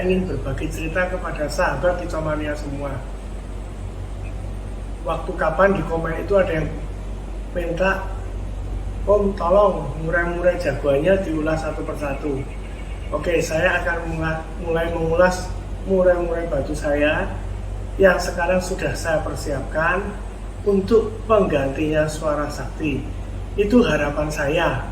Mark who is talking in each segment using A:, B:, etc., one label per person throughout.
A: ingin berbagi cerita kepada sahabat Kicomania semua. Waktu kapan di komen itu ada yang minta, Om tolong murai-murai jagoannya diulas satu persatu. Oke, saya akan mulai mengulas murai-murai batu saya yang sekarang sudah saya persiapkan untuk penggantinya suara sakti. Itu harapan saya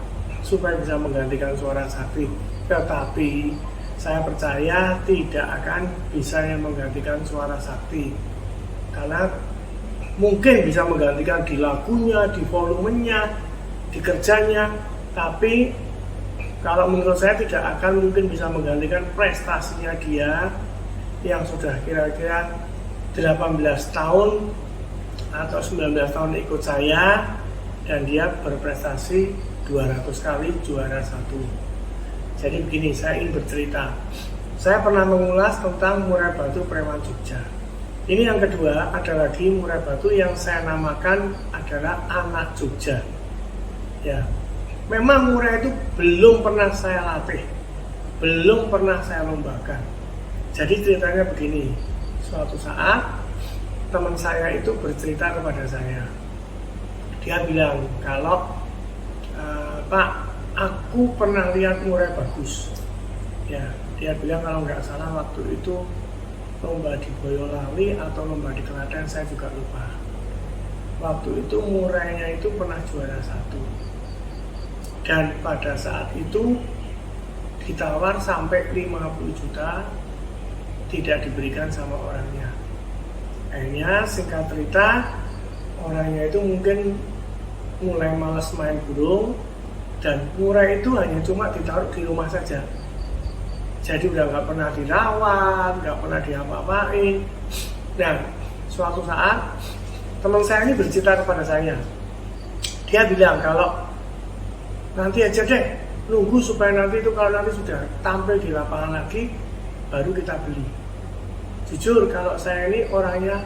A: supaya bisa menggantikan suara sakti. Tetapi saya percaya tidak akan bisa yang menggantikan suara sakti, karena mungkin bisa menggantikan di lagunya, di volumenya, di kerjanya, tapi kalau menurut saya tidak akan mungkin bisa menggantikan prestasinya dia yang sudah kira-kira 18 tahun atau 19 tahun ikut saya, dan dia berprestasi 200 kali juara satu. Jadi begini, saya ingin bercerita. Saya pernah mengulas tentang murai batu Preman Jogja. Ini yang kedua, ada lagi murai batu yang saya namakan adalah Anak Jogja. Ya, memang murai itu belum pernah saya latih, belum pernah saya lombakan. Jadi ceritanya begini, suatu saat teman saya itu bercerita kepada saya. Dia bilang, kalau Pak, aku pernah lihat murai bagus. Ya, dia bilang kalau nggak salah waktu itu lomba di Boyolali atau lomba di Klaten, saya juga lupa. Waktu itu murainya itu pernah juara satu. Dan pada saat itu ditawar sampai 50 juta, tidak diberikan sama orangnya. Akhirnya singkat cerita, orangnya itu mungkin mulai malas main burung, dan murai itu hanya cuma ditaruh di rumah saja. Jadi udah nggak pernah dirawat, nggak pernah diapa-apain. Nah, suatu saat teman saya ini bercerita kepada saya. Dia bilang kalau nanti aja deh, nunggu supaya nanti itu kalau nanti sudah tampil di lapangan lagi, baru kita beli. Jujur kalau saya ini orangnya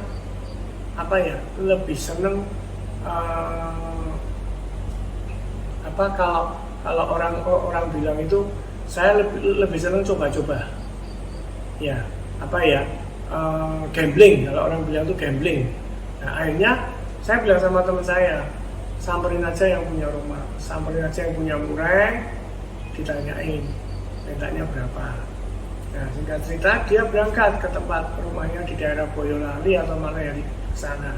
A: lebih seneng kalau orang bilang itu, saya lebih seneng coba-coba. Ya, gambling, kalau orang bilang itu gambling. Nah, akhirnya saya bilang sama teman saya, samperin aja yang punya rumah, samperin aja yang punya murai, ditanyain mintanya berapa. Nah, singkat cerita dia berangkat ke tempat rumahnya di daerah Boyolali atau mana yang di sana,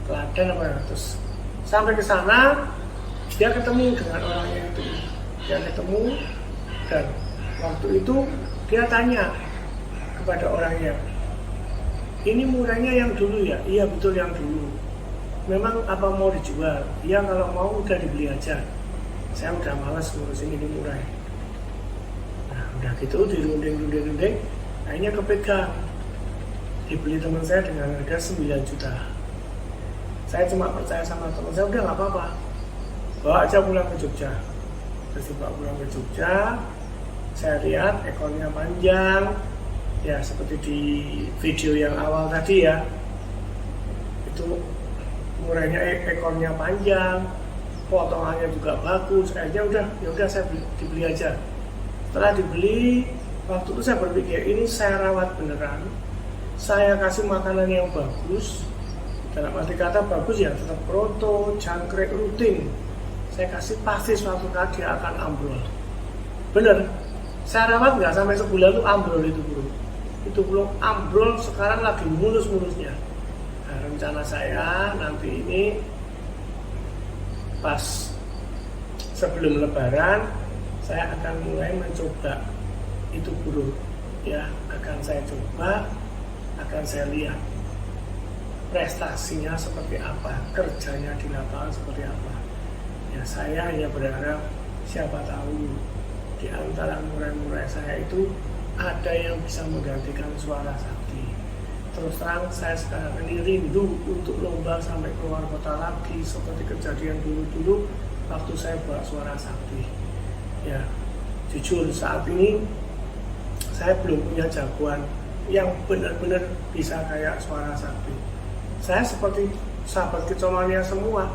A: Klaten apa. Terus sampai ke sana dia ketemu dengan orangnya itu, dan waktu itu dia tanya kepada orangnya, ini murainya yang dulu ya? Iya betul, yang dulu. Memang apa mau dijual? Iya, kalau mau udah dibeli aja. Saya udah malas ngurusin ini murai. Nah, udah gitu dirunding, akhirnya kepegang. Dibeli teman saya dengan harga 9 juta. Saya cuma percaya sama teman saya, udah nggak apa-apa, bawa aja pulang ke Jogja. Terus dibawa pulang ke Jogja, saya lihat ekornya panjang, ya seperti di video yang awal tadi ya. Itu murainya ekornya panjang, potongannya juga bagus. Akhirnya udah saya dibeli aja. Setelah dibeli, waktu itu saya berpikir, ini saya rawat beneran, saya kasih makanan yang bagus. Dalam arti kata bagus ya, tetap proto, jangkrik rutin. Saya kasih, pasti suatu saat dia akan ambrol. Bener, saya rawat nggak sampai sebulan tuh ambrol itu burung. Itu belum ambrol, sekarang lagi mulus-mulusnya. Nah, rencana saya nanti ini pas sebelum Lebaran, saya akan mulai mencoba itu burung. Ya, akan saya coba, akan saya lihat prestasinya seperti apa, kerjanya di lapangan seperti apa. Ya, saya hanya berharap siapa tahu di antara murai-murai saya itu ada yang bisa menggantikan suara sakti. Terus terang saya sekarang ini rindu untuk lomba sampai keluar kota lagi seperti kejadian dulu-dulu waktu saya buat suara sakti. Ya, jujur saat ini saya belum punya jagoan yang benar-benar bisa kayak suara sakti. Saya seperti sahabat Kicomania semua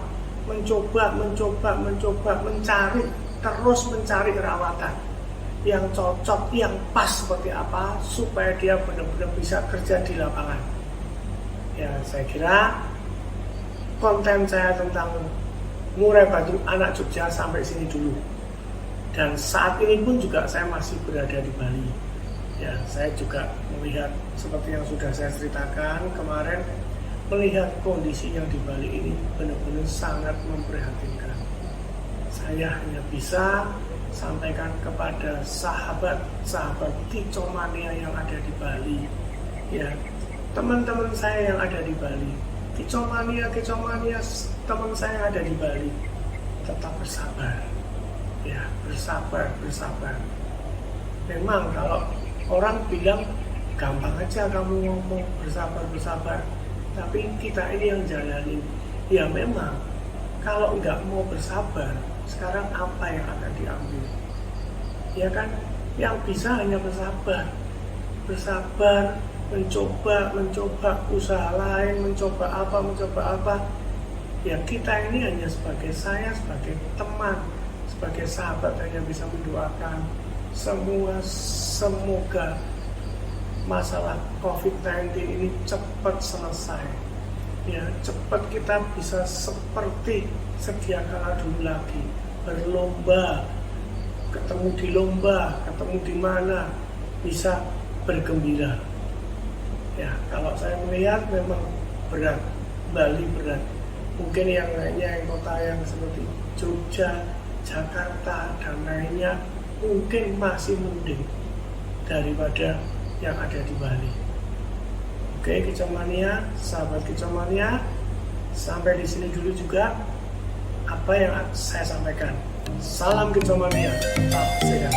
A: mencoba, mencari, terus mencari rawatan. yang cocok, yang pas seperti apa supaya dia benar-benar bisa kerja di lapangan. Ya, saya kira konten saya tentang murai batu anak Jogja sampai sini dulu. Dan saat ini pun juga saya masih berada di Bali. Ya, saya juga melihat seperti yang sudah saya ceritakan kemarin, melihat kondisi yang di Bali ini benar-benar sangat memprihatinkan. Saya hanya bisa sampaikan kepada sahabat-sahabat Kicomania yang ada di Bali, ya, teman-teman saya yang ada di Bali, Kicomania teman saya yang ada di Bali, tetap bersabar, ya, bersabar. Memang kalau orang bilang gampang aja kamu ngomong bersabar, tapi kita ini yang jalanin. Ya memang kalau nggak mau bersabar, sekarang apa yang akan diambil? Ya kan, yang bisa hanya bersabar, mencoba usaha lain, mencoba apa. Ya kita ini hanya saya sebagai teman, sebagai sahabat hanya bisa mendoakan semoga masalah COVID-19 ini cepat selesai. Ya, cepat kita bisa seperti sedia kala dulu lagi, berlomba, ketemu di lomba, ketemu di mana, bisa bergembira. Ya, kalau saya melihat memang berat, Bali berat. Mungkin yang lainnya, yang kota yang seperti Jogja, Jakarta, dan lainnya mungkin masih mending daripada yang ada di Bali. Oke, Kicomania, sahabat Kicomania, sampai di sini dulu juga apa yang saya sampaikan. Salam Kicomania, tetap sehat.